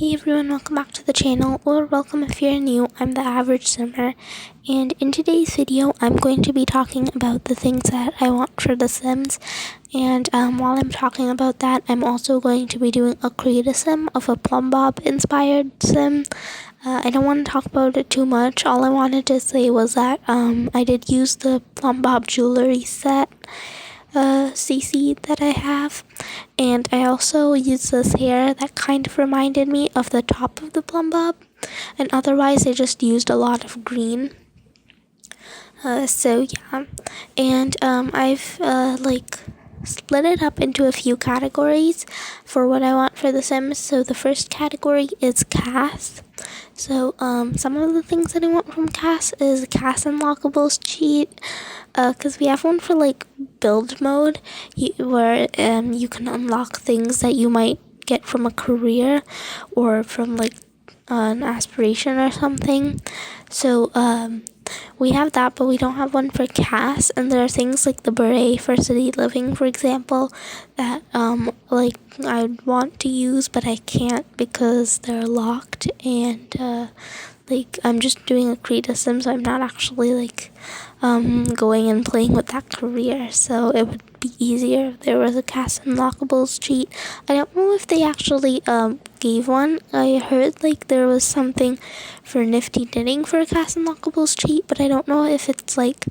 Hey everyone, welcome back to the channel, or welcome if you're new. I'm the Average Simmer, and in today's video I'm going to be talking about the things that I want for The Sims. And while I'm talking about that, I'm also going to be doing a create a sim of a Plumbob inspired sim. I don't want to talk about it too much. All I wanted to say was that I did use the Plumbob jewelry set CC that I have, and I also used this hair that kind of reminded me of the top of the Plumbob, and otherwise I just used a lot of green. So yeah, and I've split it up into a few categories for what I want for The Sims. So the first category is cast. So some of the things that I want from Cass is Cass Unlockables cheat, because we have one for like build mode, where you can unlock things that you might get from a career or from like an aspiration or something. So we have that, but we don't have one for Cass. And there are things like the beret for city living, for example, that like I'd want to use, but I can't because they're locked. And like I'm just doing a create a sim, so I'm not actually like going and playing with that career. So it would be easier if there was a Cass Unlockables cheat. I don't know if they actually gave one. I heard like there was something for nifty knitting for a Cass Unlockables cheat, but I don't know if it's like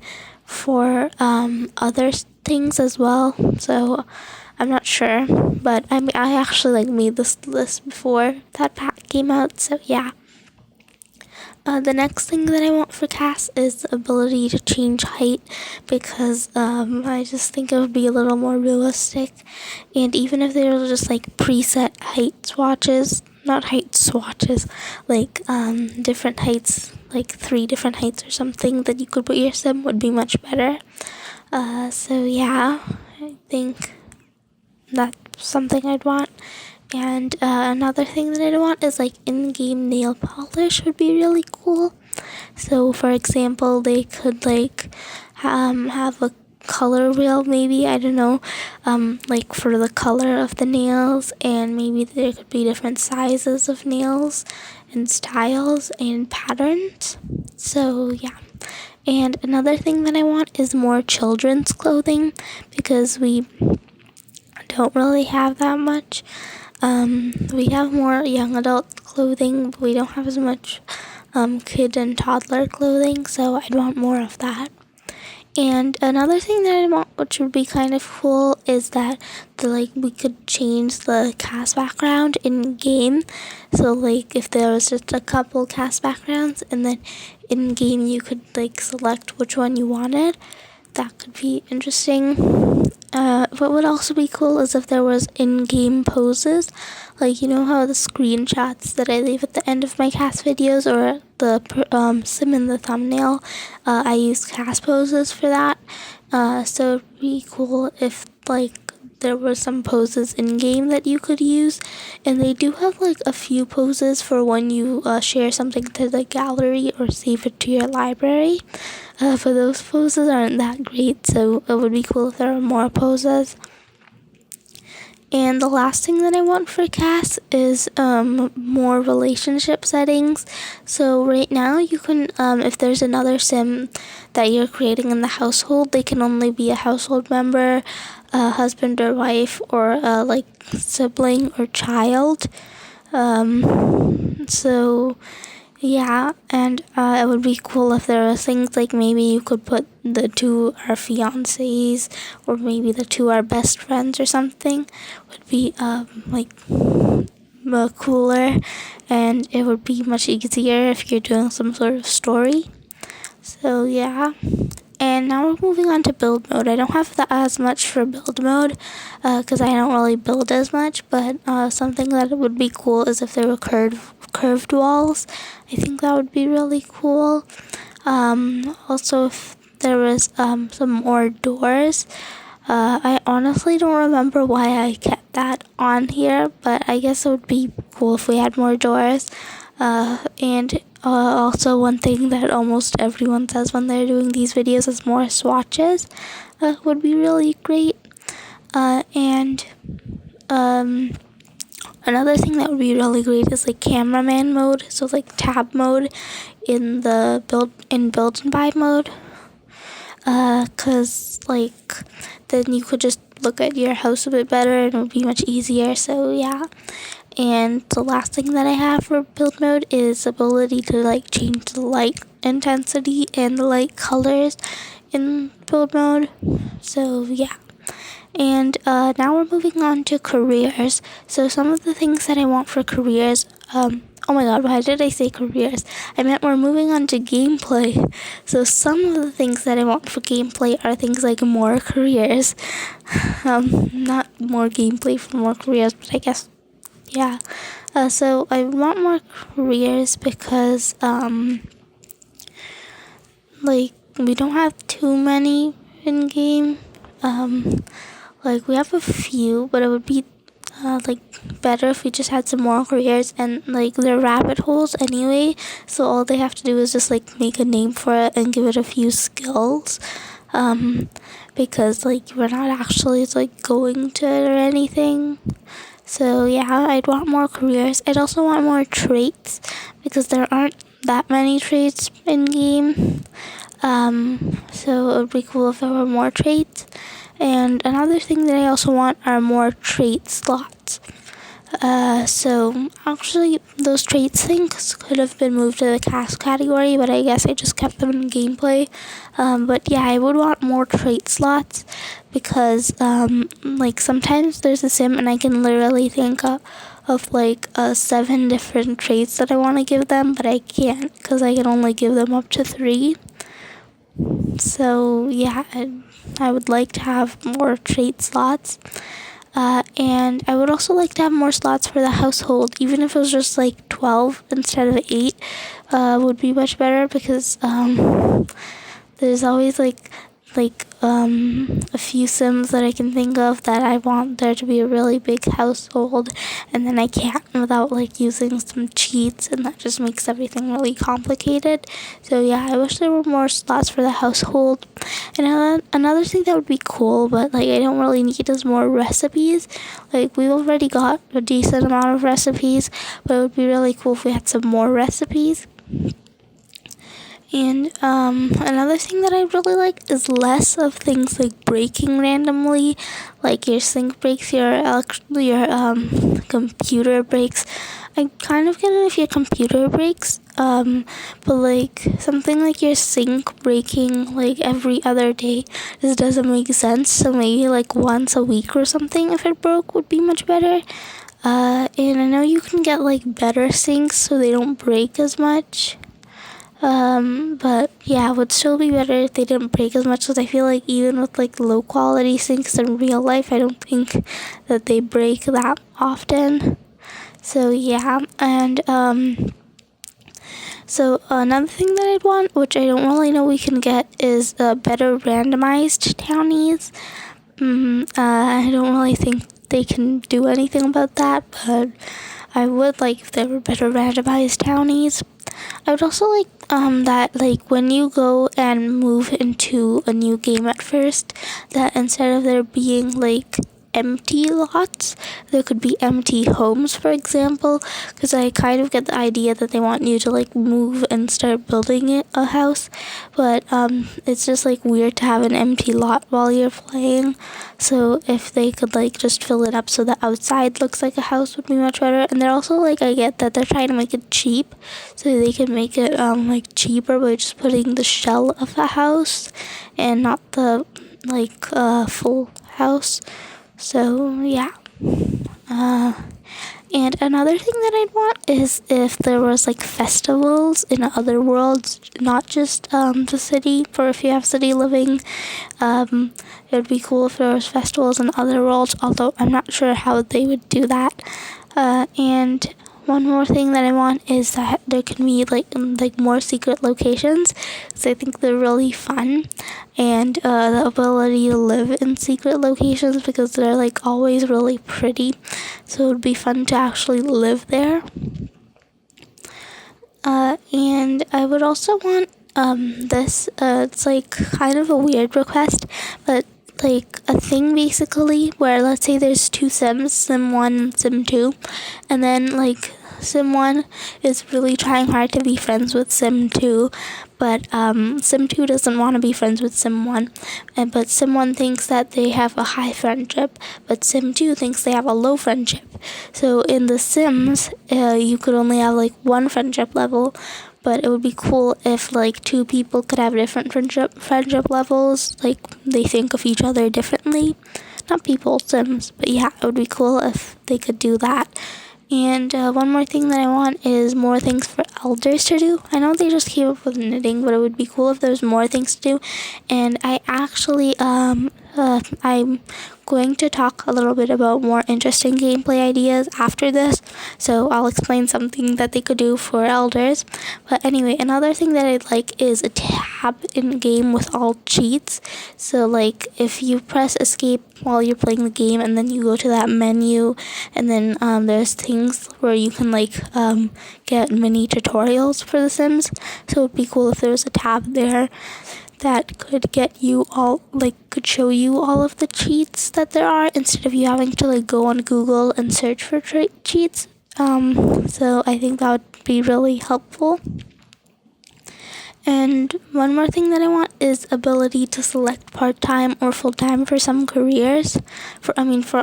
for other things as well. So I'm not sure, but I actually like made this list before that pack came out. So yeah. The next thing that I want for Cass is the ability to change height, because I just think it would be a little more realistic. And even if they were just like preset height swatches, not height swatches, like different heights, like 3 different heights or something that you could put your sim, would be much better. So yeah, I think that's something I'd want. And another thing that I want is like in-game nail polish would be really cool. So for example, they could like have a color wheel, maybe, I don't know, like for the color of the nails, and maybe there could be different sizes of nails and styles and patterns. So yeah. And another thing that I want is more children's clothing, because we don't really have that much. We have more young adult clothing, but we don't have as much kid and toddler clothing, so I'd want more of that. And another thing that I want, which would be kind of cool, is that we could change the cast background in game. So like if there was just a couple cast backgrounds, and then in game you could like select which one you wanted. That could be interesting. What would also be cool is if there was in-game poses, like you know how the screenshots that I leave at the end of my cast videos, or the sim in the thumbnail, I use cast poses for that. So it'd be cool if like there were some poses in game that you could use, and they do have like a few poses for when you share something to the gallery or save it to your library. But those poses aren't that great, so it would be cool if there were more poses. And the last thing that I want for Cass is more relationship settings. So right now you can, if there's another sim that you're creating in the household, they can only be a household member, a husband or wife, or like sibling or child. So yeah, and it would be cool if there were things like maybe you could put the 2 are fiancés, or maybe the 2 are best friends or something. Would be cooler, and it would be much easier if you're doing some sort of story. So yeah. And now we're moving on to build mode. I don't have as much for build mode because I don't really build as much, but something that would be cool is if there were curved walls. I think that would be really cool. Also, if there was some more doors. I honestly don't remember why I kept that on here, but I guess it would be cool if we had more doors. And also one thing that almost everyone says when they're doing these videos is more swatches would be really great. And another thing that would be really great is like cameraman mode, so like tab mode in the build and buy mode, cause like then you could just look at your house a bit better and it would be much easier. So yeah. And the last thing that I have for build mode is ability to like change the light intensity and the light colors in build mode. So yeah. And now we're moving on to careers. So some of the things that I want for careers, oh my god, why did I say careers? I meant we're moving on to gameplay. So some of the things that I want for gameplay are things like more careers. Not more gameplay for more careers, but I guess, yeah. So I want more careers because, like, we don't have too many in game. Like, we have a few, but it would be like better if we just had some more careers, and like they're rabbit holes anyway, so all they have to do is just like make a name for it and give it a few skills, because like we're not actually like going to it or anything. So yeah, I'd want more careers. I'd also want more traits because there aren't that many traits in game, so it would be cool if there were more traits. And another thing that I also want are more trait slots. So actually those traits things could have been moved to the cast category, but I guess I just kept them in gameplay. But yeah, I would want more trait slots because like sometimes there's a sim and I can literally think of like 7 different traits that I want to give them, but I can't because I can only give them up to 3. So yeah, I would like to have more trait slots, and I would also like to have more slots for the household, even if it was just like 12 instead of 8, would be much better because there's always like a few sims that I can think of that I want there to be a really big household, and then I can't without like using some cheats, and that just makes everything really complicated. So yeah, I wish there were more slots for the household. And another thing that would be cool, but like I don't really need, is more recipes. Like we've already got a decent amount of recipes, but it would be really cool if we had some more recipes. And another thing that I really like is less of things like breaking randomly, like your sink breaks, your computer breaks. I kind of get it if your computer breaks, but like something like your sink breaking like every other day just doesn't make sense. So maybe like once a week or something, if it broke, would be much better. And I know you can get like better sinks so they don't break as much. But yeah, it would still be better if they didn't break as much, because I feel like even with like low quality sinks in real life, I don't think that they break that often. So yeah, and so another thing that I'd want, which I don't really know we can get, is better randomized townies. I don't really think they can do anything about that, but I would like if there were better randomized townies. I would also like that like when you go and move into a new game at first, that instead of there being like empty lots, there could be empty homes, for example, because I kind of get the idea that they want you to like move and start building a house, but it's just like weird to have an empty lot while you're playing. So if they could like just fill it up so the outside looks like a house, would be much better. And they're also like, I get that they're trying to make it cheap, so they can make it like cheaper by just putting the shell of a house and not the like full house. So yeah, and another thing that I'd want is if there was like festivals in other worlds, not just the city. For if you have city living, it would be cool if there was festivals in other worlds, although I'm not sure how they would do that. And one more thing that I want is that there can be like more secret locations, because I think they're really fun, and the ability to live in secret locations, because they're like always really pretty, so it would be fun to actually live there. And I would also want this, it's like kind of a weird request, but like a thing basically where, let's say there's two Sims, Sim 1 and Sim 2, and then like Sim 1 is really trying hard to be friends with Sim 2, but Sim 2 doesn't want to be friends with Sim 1, but Sim 1 thinks that they have a high friendship, but Sim 2 thinks they have a low friendship. So in The Sims, you could only have like one friendship level, but it would be cool if like two people could have different friendship levels, like they think of each other differently. Not people, Sims, but yeah, it would be cool if they could do that. And one more thing that I want is more things for elders to do. I know they just came up with knitting, but it would be cool if there's more things to do. And I actually, I'm going to talk a little bit about more interesting gameplay ideas after this. So I'll explain something that they could do for elders. But anyway, another thing that I'd like is a tab in game with all cheats. So like if you press escape while you're playing the game and then you go to that menu, and then there's things where you can like get mini tutorials for The Sims. So it'd be cool if there was a tab there that could get you all, like could show you all of the cheats that there are instead of you having to like go on Google and search for cheats. So I think that would be really helpful. And one more thing that I want is ability to select part-time or full-time for some careers. For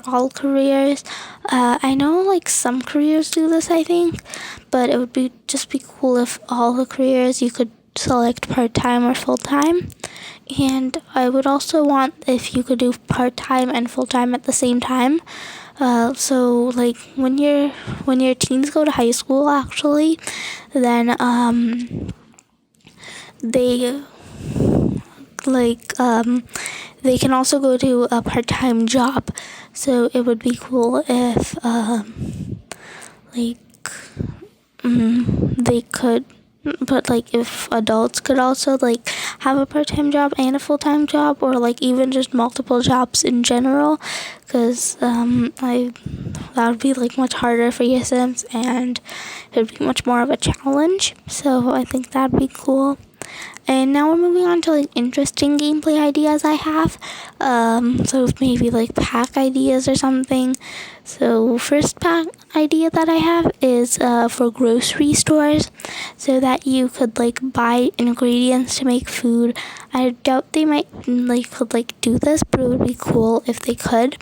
all careers. I know like some careers do this, I think, but it would be cool if all the careers you could select part-time or full-time. And I would also want if you could do part-time and full-time at the same time. So like when your teens go to high school, actually, then they they can also go to a part-time job. So it would be cool if they could, but like if adults could also like have a part-time job and a full-time job, or like even just multiple jobs in general, because that would be like much harder for your Sims and it would be much more of a challenge. So I think that'd be cool. And now we're moving on to like interesting gameplay ideas I have. So maybe like pack ideas or something. So first pack idea that I have is for grocery stores, so that you could like buy ingredients to make food. I doubt they might could do this, but it would be cool if they could.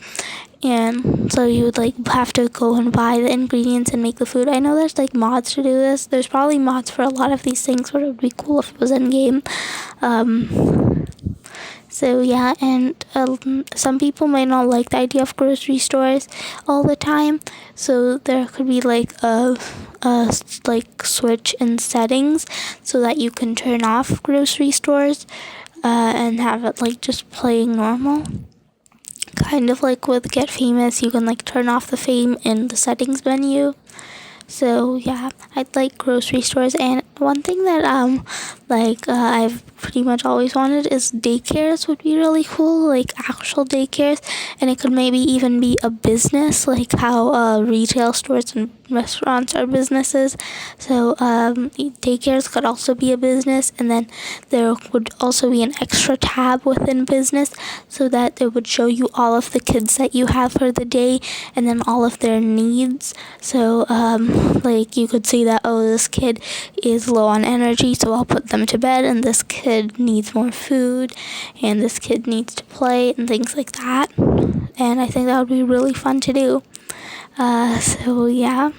And so you would like have to go and buy the ingredients and make the food. I know there's like mods to do this. There's probably mods for a lot of these things, but it would be cool if it was in game. So yeah, and some people might not like the idea of grocery stores all the time. So there could be like a switch in settings so that you can turn off grocery stores and have it like just playing normal. Kind of like with Get Famous, you can like turn off the fame in the settings menu. So yeah, I'd like grocery stores. And one thing that I've pretty much always wanted is daycares would be really cool, like actual daycares, and it could maybe even be a business, like how retail stores and restaurants are businesses. So daycares could also be a business, and then there would also be an extra tab within business so that it would show you all of the kids that you have for the day and then all of their needs. So like you could see that, oh, this kid is low on energy, so I'll put them to bed, and this kid needs more food, and this kid needs to play, and things like that. And I think that would be really fun to do. So yeah.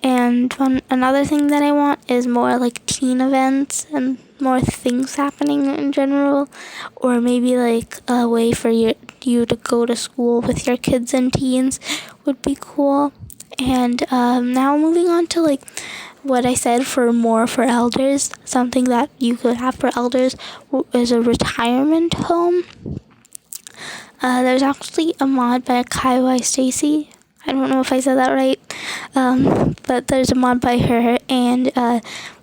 And another thing that I want is more like teen events and more things happening in general, or maybe like a way for you to go to school with your kids and teens would be cool. And now moving on to like what I said for elders, something that you could have for elders is a retirement home. There's actually a mod by Kaiwai Stacy. I don't know if I said that right, but there's a mod by her, and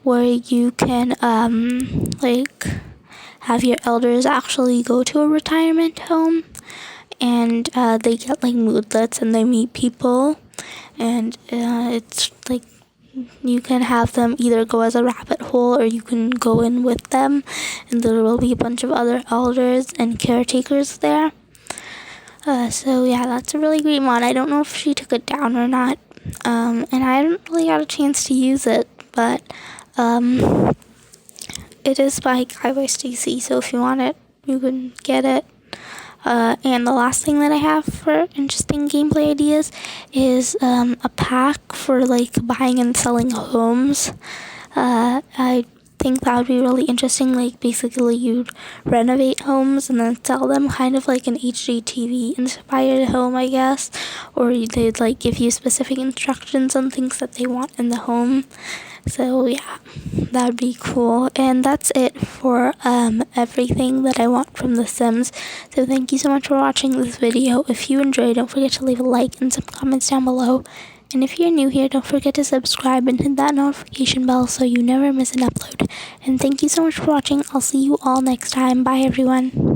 where you can have your elders actually go to a retirement home, and they get like moodlets and they meet people, and it's like you can have them either go as a rabbit hole or you can go in with them, and there will be a bunch of other elders and caretakers there. So yeah, that's a really great mod. I don't know if she took it down or not, and I haven't really got a chance to use it, but it is by Guy Stacy, so if you want it, you can get it. And the last thing that I have for interesting gameplay ideas is a pack for like buying and selling homes. I think that would be really interesting. Like basically you'd renovate homes and then sell them, kind of like an HGTV inspired home, I guess. Or they'd like give you specific instructions on things that they want in the home. So yeah, that would be cool. And that's it for everything that I want from The Sims. So thank you so much for watching this video. If you enjoyed, don't forget to leave a like and some comments down below. And if you're new here, don't forget to subscribe and hit that notification bell so you never miss an upload. And thank you so much for watching. I'll see you all next time. Bye everyone.